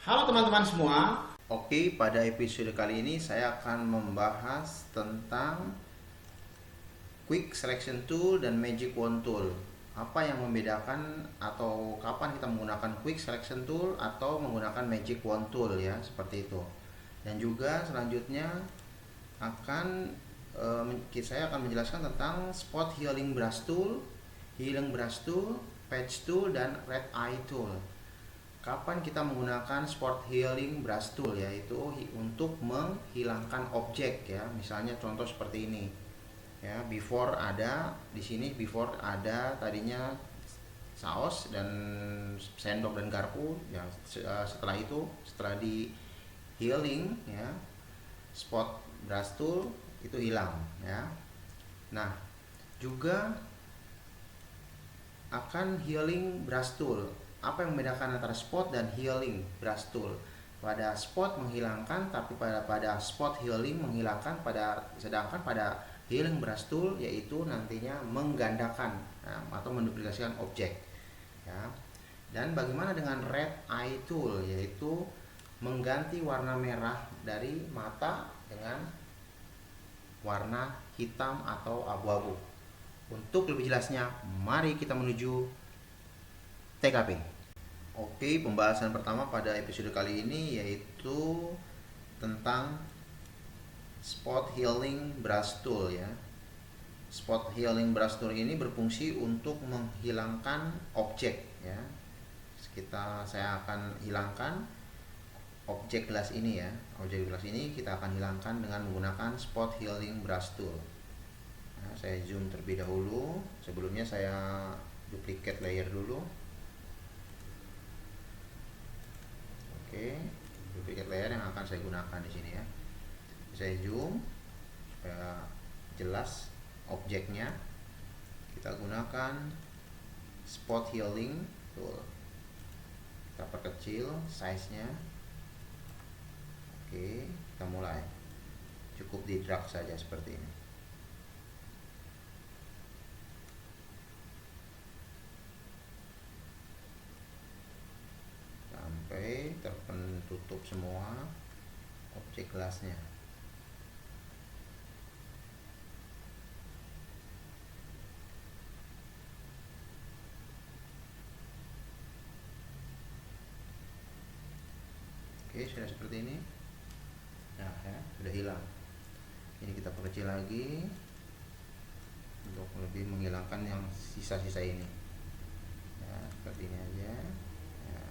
Halo teman-teman semua. Oke, pada episode kali ini saya akan membahas tentang Quick Selection Tool dan Magic Wand Tool. Apa yang membedakan atau kapan kita menggunakan Quick Selection Tool atau menggunakan Magic Wand Tool ya, seperti itu. Dan juga selanjutnya saya akan menjelaskan tentang Spot Healing Brush Tool, Healing Brush Tool, Patch Tool, dan Red Eye Tool. Kapan kita menggunakan Spot Healing Brush Tool, yaitu untuk menghilangkan objek ya. Misalnya contoh seperti ini. Ya, before ada di sini, before ada tadinya saus dan sendok dan garpu ya. Setelah di healing ya, Spot Brush Tool itu hilang ya. Nah, juga akan healing brush tool. Apa yang membedakan antara spot dan healing brush tool? Pada spot menghilangkan, tapi pada spot healing menghilangkan, sedangkan pada healing brush tool yaitu nantinya menggandakan atau menduplikasikan objek. Ya. Dan bagaimana dengan red eye tool, yaitu mengganti warna merah dari mata dengan warna hitam atau abu-abu. Untuk lebih jelasnya, mari kita menuju TKP. Oke, pembahasan pertama pada episode kali ini yaitu tentang Spot Healing Brush Tool ya. Spot Healing Brush Tool ini berfungsi untuk menghilangkan objek ya. Saya akan hilangkan objek gelas ini ya. Objek gelas ini kita akan hilangkan dengan menggunakan Spot Healing Brush Tool. Nah, saya zoom terlebih dahulu. Sebelumnya saya duplicate layer dulu. Oke, duplicate layer yang akan saya gunakan di sini ya. Saya zoom supaya jelas objeknya. Kita gunakan Spot Healing Tool. Kita perkecil size-nya. Oke, kita mulai. Cukup di drag saja seperti ini. Sampai tertutup semua objek gelasnya. Oke, sudah seperti ini. Nah, ya, sudah hilang. Ini kita perkecil lagi untuk lebih menghilangkan yang sisa-sisa ini. Ya, seperti ini aja. Ya.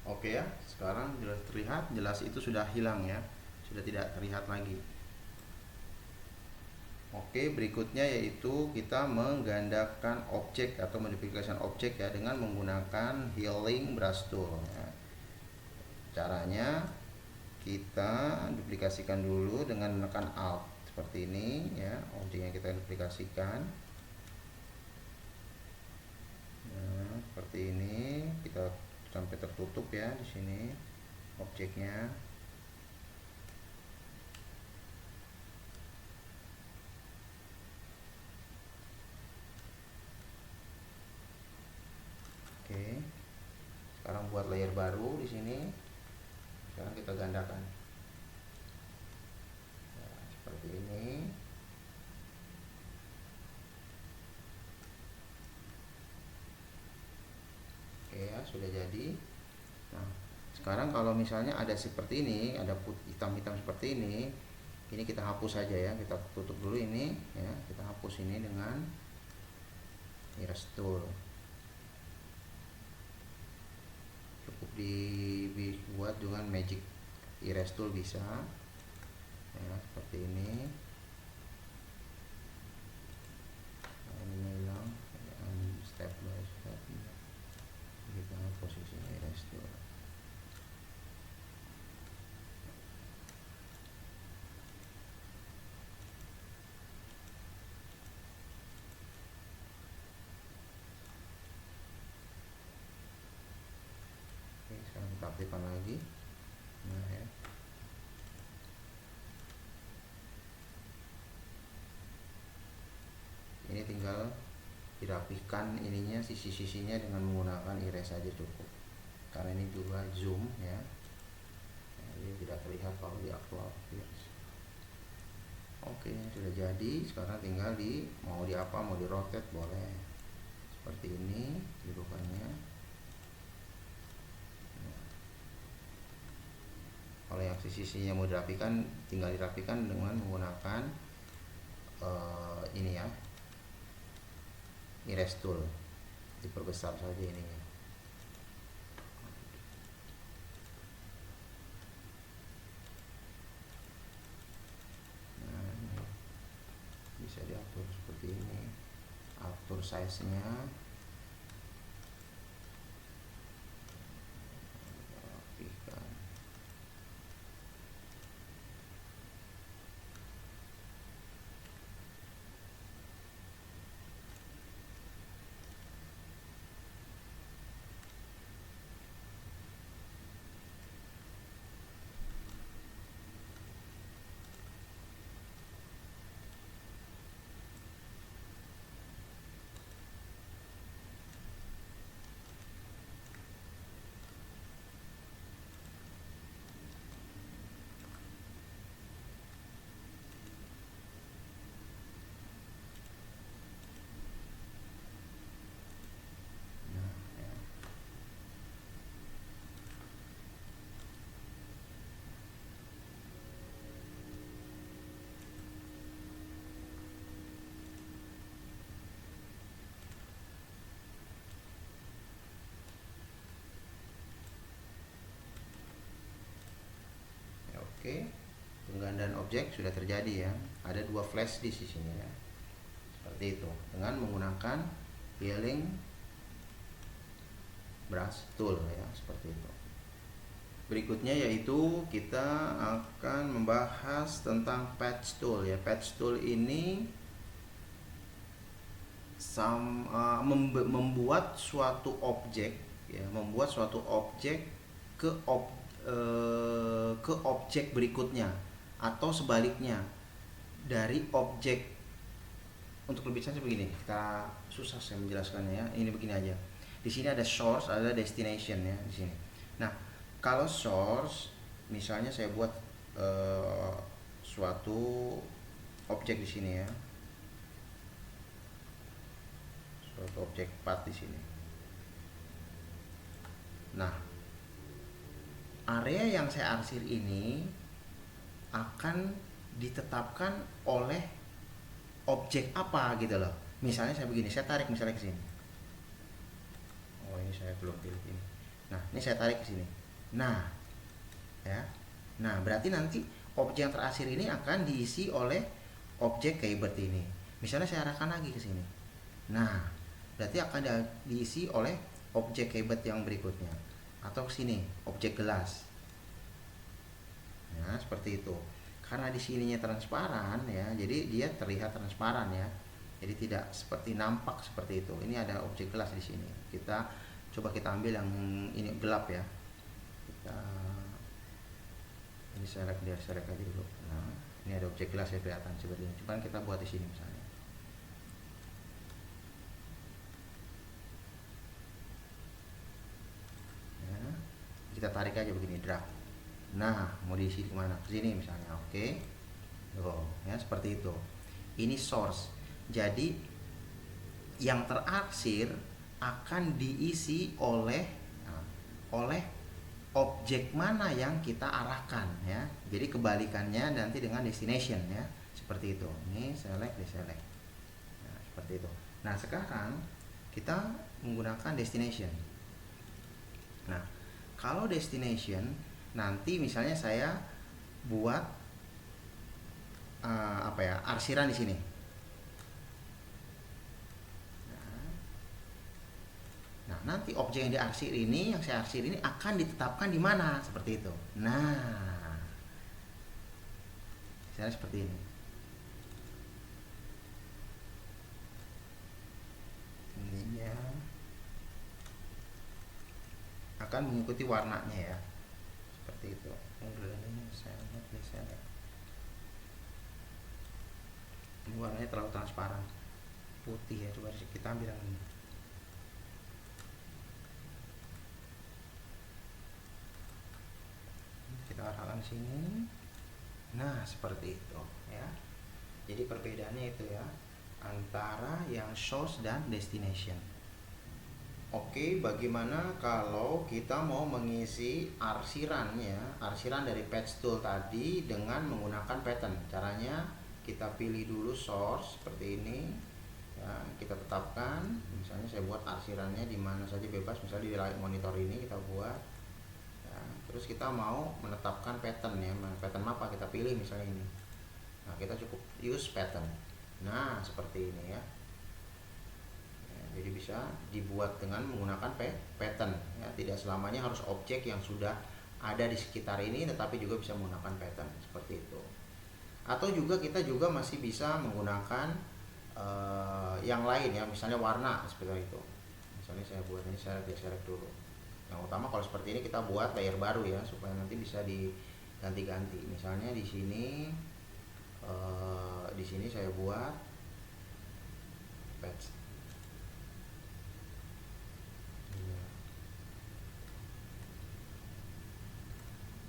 Oke ya, sekarang jelas terlihat, jelas itu sudah hilang ya, sudah tidak terlihat lagi. Oke, berikutnya yaitu kita menggandakan objek atau modifikasi objek ya dengan menggunakan healing brush tool ya. Caranya kita duplikasikan dulu dengan menekan alt seperti ini ya, objek yang kita duplikasikan. Nah, seperti ini kita sampai tertutup ya di sini objeknya. Oke. Sekarang buat layer baru di sini. Sekarang kita gandakan. Nah, seperti ini. Oke ya, sudah jadi. Nah, sekarang kalau misalnya ada seperti ini, ada hitam-hitam seperti ini kita hapus saja ya. Kita tutup dulu ini ya, kita hapus. hapus ini dengan erase tool. Cukup dibuat dengan magic erase tool bisa ya, seperti ini. Nah, ini hilang step by step, kita posisi erase tool. Oke, sekarang kita aktifkan lagi. Nah ya, ini tinggal dirapikan ininya, sisi-sisinya dengan menggunakan erase saja cukup, karena ini juga zoom ya, jadi tidak terlihat kalau di actual appearance. Oke, sudah jadi. Sekarang tinggal mau di apa, mau di rotate boleh seperti ini kedudukannya. Kalau yang sisi-sisinya mau dirapikan, tinggal dirapikan dengan menggunakan ini ya, erase tool, diperbesar saja ininya. Nah, ini bisa diatur seperti ini, atur size nya. Oke, penggandaan objek sudah terjadi ya. Ada 2 flash di sini ya. Seperti itu, dengan menggunakan healing brush tool ya, seperti itu. Berikutnya yaitu kita akan membahas tentang patch tool ya. Patch tool ini membuat suatu objek ya, membuat suatu objek ke objek berikutnya, atau sebaliknya dari objek. Untuk lebih jelas begini, kita susah saya menjelaskannya ya. Ini begini aja. Di sini ada source, ada destination ya di sini. Nah, kalau source, misalnya saya buat suatu objek di sini ya, suatu objek path di sini. Nah, area yang saya arsir ini akan ditetapkan oleh objek apa gitu loh. Misalnya saya begini, saya tarik misalnya ke sini. Oh, ini saya belum pilih ini. Nah, ini saya tarik ke sini. Nah, ya. Nah, berarti nanti objek yang terarsir ini akan diisi oleh objek keyword ini. Misalnya saya arahkan lagi ke sini. Nah, berarti akan diisi oleh objek keyword yang berikutnya. Atau ke sini, objek gelas. Nah, seperti itu. Karena di sininya transparan ya, jadi dia terlihat transparan ya. Jadi tidak seperti nampak seperti itu. Ini ada objek gelas di sini. Kita coba ambil yang ini gelap ya. Ini select aja dulu. Nah, ini ada objek gelas ya, kelihatan seperti ini. Coba kita buat di sini misalnya. Ya, kita tarik aja begini, drag. Nah, mau diisi kemana? Ke sini misalnya. Oke. Oh, ya seperti itu. Ini source. Jadi yang terarsir akan diisi oleh objek mana yang kita arahkan ya. Jadi kebalikannya nanti dengan destination ya. Seperti itu. Ini select, deselect. seperti itu. Nah sekarang kita menggunakan destination. Nah kalau destination, nanti misalnya saya buat arsiran di sini. Nah, nanti objek yang diarsir ini, yang saya arsir ini akan ditetapkan di mana, seperti itu. Nah, misalnya seperti ini. Ini ya akan mengikuti warnanya ya, seperti itu. Ini warnanya terlalu transparan, putih ya. Coba kita ambil yang ini. Kita arahkan sini. Nah seperti itu ya. Jadi perbedaannya itu ya, antara yang source dan destination. Oke, bagaimana kalau kita mau mengisi arsirannya, arsiran dari patch tool tadi dengan menggunakan pattern? Caranya kita pilih dulu source seperti ini ya, kita tetapkan. Misalnya saya buat arsirannya di mana saja bebas, misalnya di layar monitor ini kita buat. Terus kita mau menetapkan pattern ya, pattern apa kita pilih misalnya ini. Nah kita cukup use pattern. Nah seperti ini ya. Jadi bisa dibuat dengan menggunakan pattern ya. Tidak selamanya harus objek yang sudah ada di sekitar ini, tetapi juga bisa menggunakan pattern seperti itu. Atau juga kita juga masih bisa menggunakan yang lain ya, misalnya warna seperti itu. Misalnya saya buat ini, saya select dulu. Yang utama kalau seperti ini kita buat layer baru ya, supaya nanti bisa diganti-ganti. Misalnya di sini saya buat patch.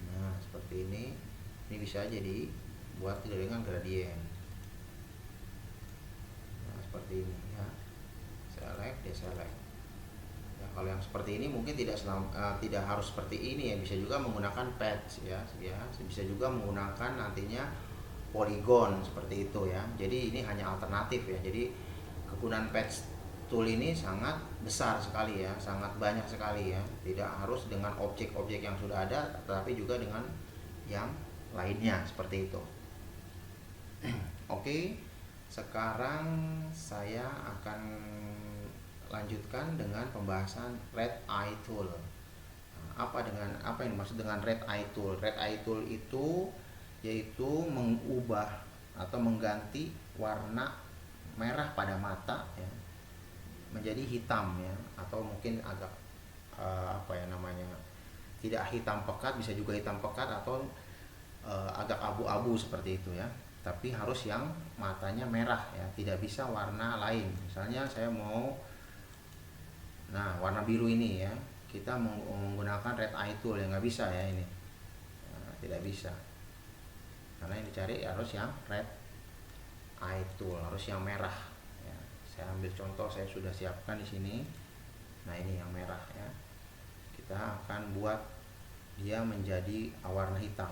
Nah seperti ini bisa jadi buat dengan gradient. Nah seperti ini ya, select, deselect. Kalau yang seperti ini mungkin tidak harus seperti ini ya, bisa juga menggunakan patch ya, bisa juga menggunakan nantinya polygon seperti itu ya. Jadi ini hanya alternatif ya. Jadi kegunaan patch tool ini sangat besar sekali ya, sangat banyak sekali ya. Tidak harus dengan objek-objek yang sudah ada, tetapi juga dengan yang lainnya seperti itu. Oke, sekarang saya akan lanjutkan dengan pembahasan red eye tool. Apa yang dimaksud dengan red eye tool? Red eye tool itu yaitu mengubah atau mengganti warna merah pada mata ya, menjadi hitam ya, atau mungkin agak tidak hitam pekat, bisa juga hitam pekat atau agak abu-abu seperti itu ya. Tapi harus yang matanya merah ya, tidak bisa warna lain. Misalnya saya mau warna biru ini ya, kita menggunakan red eye tool ya, nggak bisa ya ini. Tidak bisa, karena yang dicari harus yang red eye tool, harus yang merah ya. Saya ambil contoh, saya sudah siapkan di sini. Nah ini yang merah ya, kita akan buat dia menjadi warna hitam.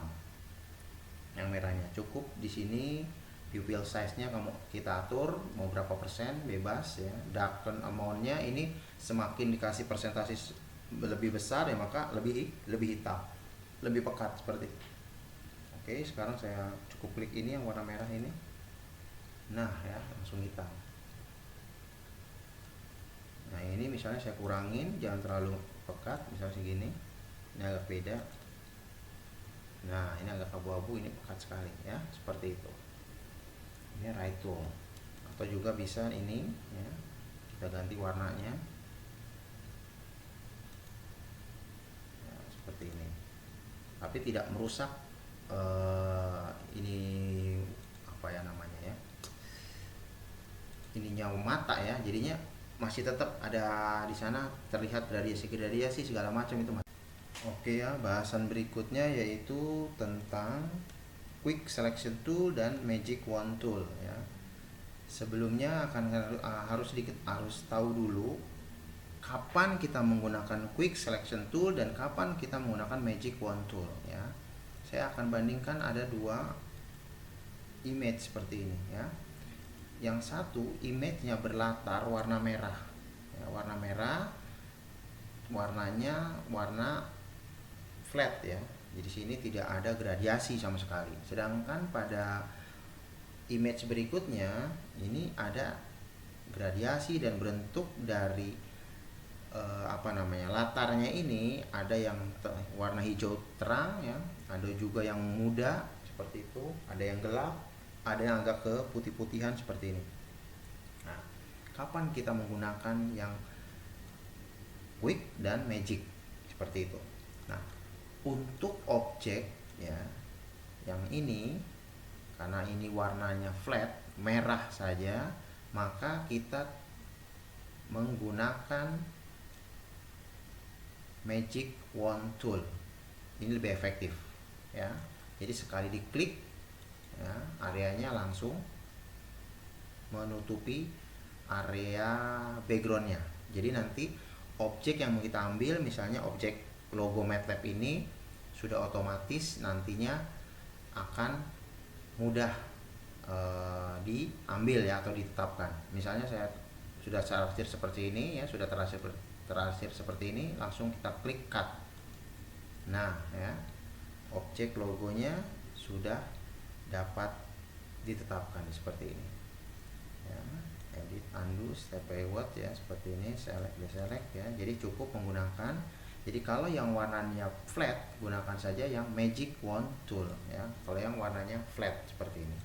Yang merahnya cukup di sini pupil size-nya kita atur mau berapa persen, bebas ya. Darken amount-nya ini semakin dikasih persentase lebih besar ya, maka lebih hitam, lebih pekat seperti itu. Oke, sekarang saya cukup klik ini yang warna merah ini. Nah ya, langsung hitam. Nah ini misalnya saya kurangin, jangan terlalu pekat, misalnya segini. Ini agak beda. Nah ini agak abu-abu, ini pekat sekali ya, seperti itu. Ini right tool. Atau juga bisa ini ya, kita ganti warnanya ya, seperti ini. Tapi tidak merusak ini ininya mata ya, jadinya masih tetap ada di sana, terlihat gradasi segala macam itu. Oke ya, bahasan berikutnya yaitu tentang quick selection tool dan magic wand tool ya. Sebelumnya harus tahu dulu kapan kita menggunakan quick selection tool dan kapan kita menggunakan magic wand tool ya. Saya akan bandingkan ada dua image seperti ini ya. yang satu image-nya berlatar warna merah ya, warna merah, warnanya warna flat ya. Jadi sini tidak ada gradiasi sama sekali. Sedangkan pada image berikutnya ini ada gradiasi dan bentuk dari latarnya ini ada yang warna hijau terang ya, ada juga yang muda seperti itu, ada yang gelap, ada yang agak ke putih-putihan seperti ini. Nah, kapan kita menggunakan yang quick dan magic seperti itu? Nah, untuk objek ya yang ini, karena ini warnanya flat merah saja, maka kita menggunakan magic wand tool. Ini lebih efektif ya. Jadi sekali diklik ya, areanya langsung menutupi area backgroundnya. Jadi nanti objek yang mau kita ambil, misalnya objek logo MATLAB ini, sudah otomatis nantinya akan mudah diambil ya, atau ditetapkan. Misalnya saya sudah terakhir seperti ini ya, sudah terakhir seperti ini, langsung kita klik cut. Nah ya, objek logonya sudah dapat ditetapkan seperti ini ya. Edit, undo, step backward ya, seperti ini, select, deselect ya. Jadi cukup menggunakan, jadi kalau yang warnanya flat gunakan saja yang magic wand tool ya. Kalau yang warnanya flat seperti ini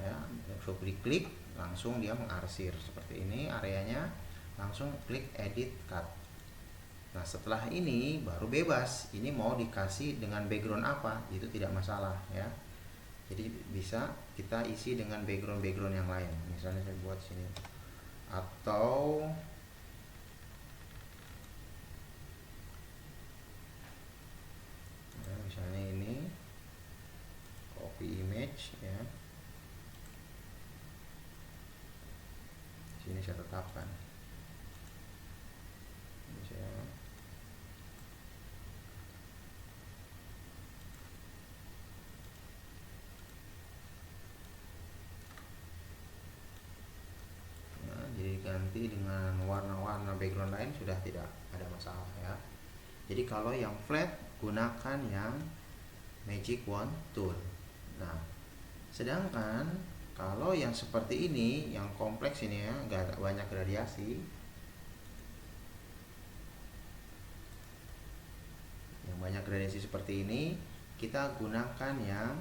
ya, cukup diklik langsung dia mengarsir seperti ini areanya, langsung klik edit cut. Nah setelah ini baru bebas, ini mau dikasih dengan background apa itu tidak masalah ya. Jadi bisa kita isi dengan background yang lain, misalnya saya buat sini, atau nah, misalnya ini copy image ya, sini saya tetapkan. Ganti dengan warna-warna background lain sudah tidak ada masalah ya. Jadi kalau yang flat gunakan yang magic wand tool. Nah sedangkan kalau yang seperti ini, yang kompleks ini ya, agak banyak gradiasi, yang banyak gradiasi seperti ini, kita gunakan yang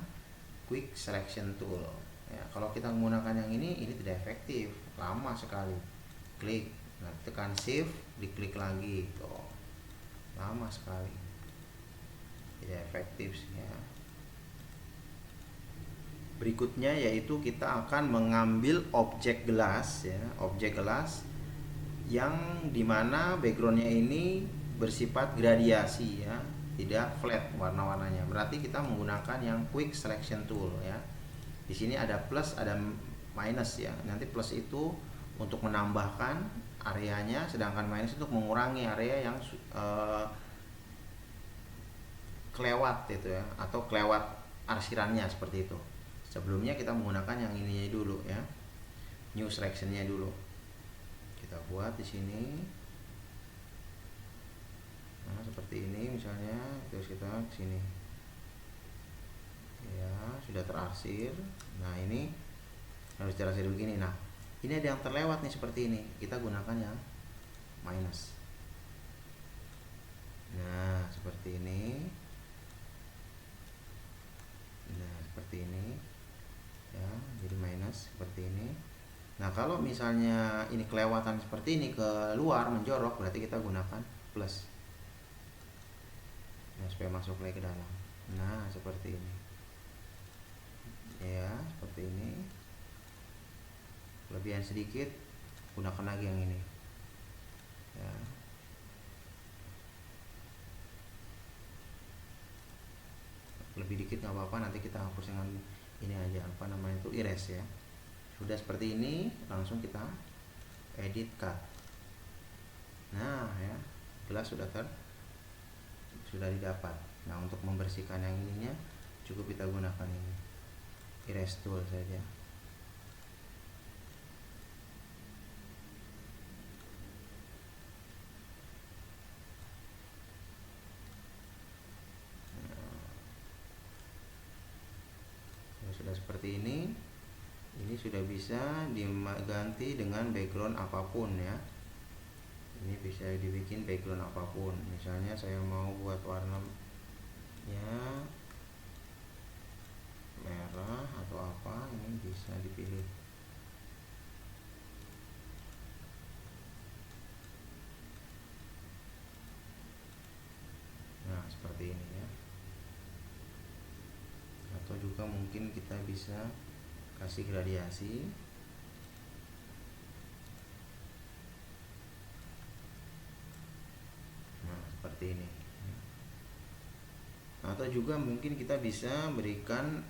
quick selection tool ya. Kalau kita menggunakan yang ini tidak efektif, lama sekali. Klik, nah tekan shift, diklik lagi, tuh lama sekali, tidak efektif ya. Berikutnya yaitu kita akan mengambil objek gelas ya, objek gelas yang dimana backgroundnya ini bersifat gradiasi ya, tidak flat warna-warnanya. Berarti kita menggunakan yang quick selection tool ya. Di sini ada plus, ada minus ya. Nanti plus itu untuk menambahkan areanya, sedangkan minus untuk mengurangi area yang kelewat itu ya, atau kelewat arsirannya seperti itu. Sebelumnya kita menggunakan yang ininya dulu ya, new selectionnya dulu kita buat di sini. Nah seperti ini misalnya, terus kita sini ya, sudah terarsir. Nah ini harus terarsir begini. Nah ini ada yang terlewat nih seperti ini, kita gunakan yang minus. Nah seperti ini, nah seperti ini ya, jadi minus seperti ini. Nah kalau misalnya ini kelewatan seperti ini, ke luar menjorok, berarti kita gunakan plus ya, supaya masuk lagi ke dalam. Nah seperti ini ya, seperti ini. Kelebihan sedikit, gunakan lagi yang ini ya. Lebih dikit nggak apa-apa, nanti kita hapus dengan ini aja, apa namanya itu, erase ya. Sudah seperti ini, langsung kita edit cut. Nah ya, gelas sudah didapat. Nah untuk membersihkan yang ininya cukup kita gunakan ini erase tool saja. Ini sudah bisa diganti dengan background apapun ya. Ini bisa dibikin background apapun. Misalnya saya mau buat warnanya merah atau apa, ini bisa dipilih. Nah, seperti ini ya. Atau juga mungkin kita bisa kasih gradiasi. Nah, seperti ini. Atau juga mungkin kita bisa berikan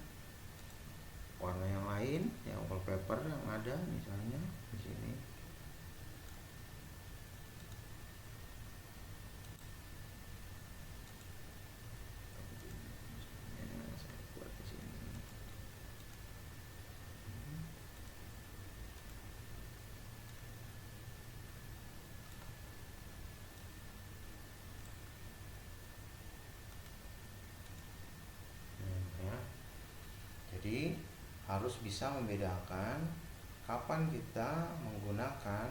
warna yang lain, yang wallpaper yang ada misalnya di sini. Saya buat di sini. Ya. Jadi harus bisa membedakan kapan kita menggunakan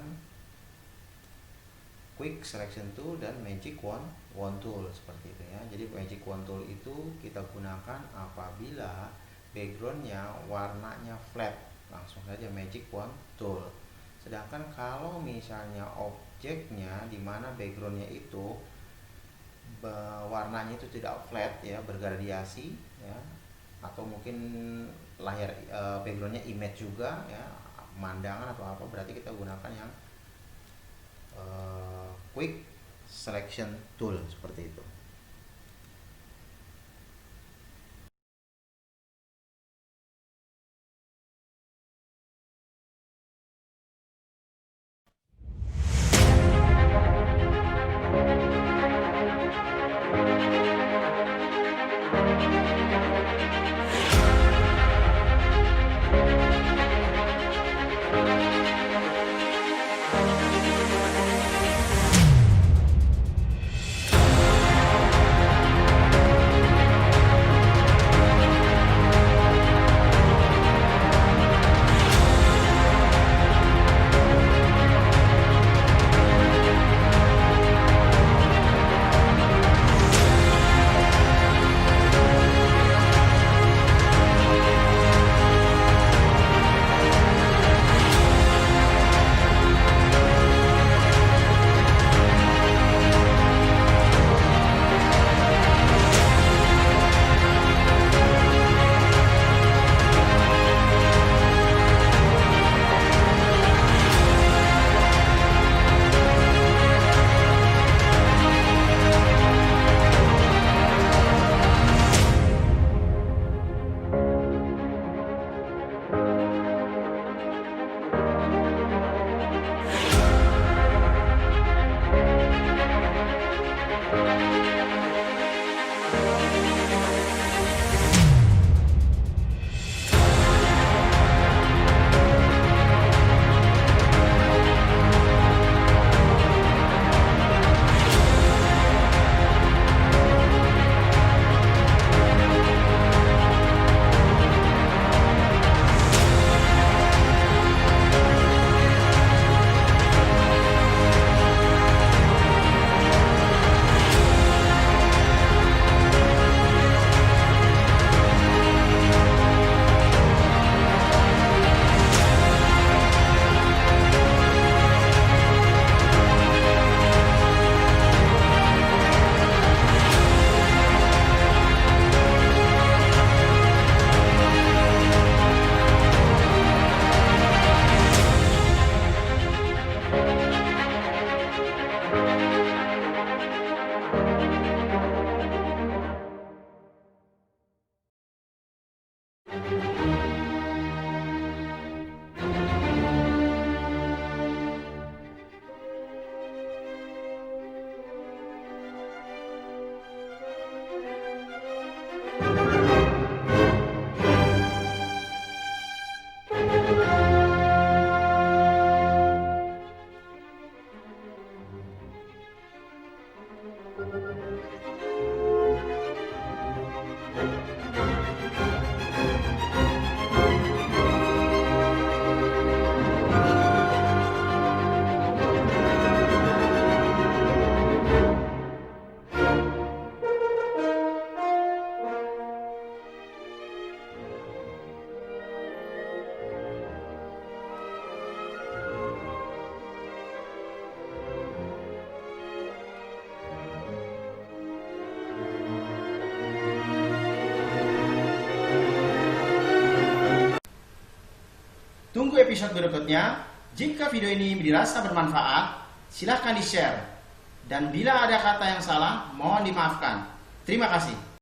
quick selection tool dan magic wand tool seperti itu ya. Jadi magic wand tool itu kita gunakan apabila backgroundnya warnanya flat, langsung saja magic wand tool. Sedangkan kalau misalnya objeknya dimana backgroundnya itu warnanya itu tidak flat ya, bergradiasi ya, atau mungkin layar backgroundnya image juga ya, pemandangan atau apa, berarti kita gunakan yang quick selection tool seperti itu. tunggu episode berikutnya. Jika video ini dirasa bermanfaat, silahkan di-share. Dan bila ada kata yang salah, mohon dimaafkan. Terima kasih.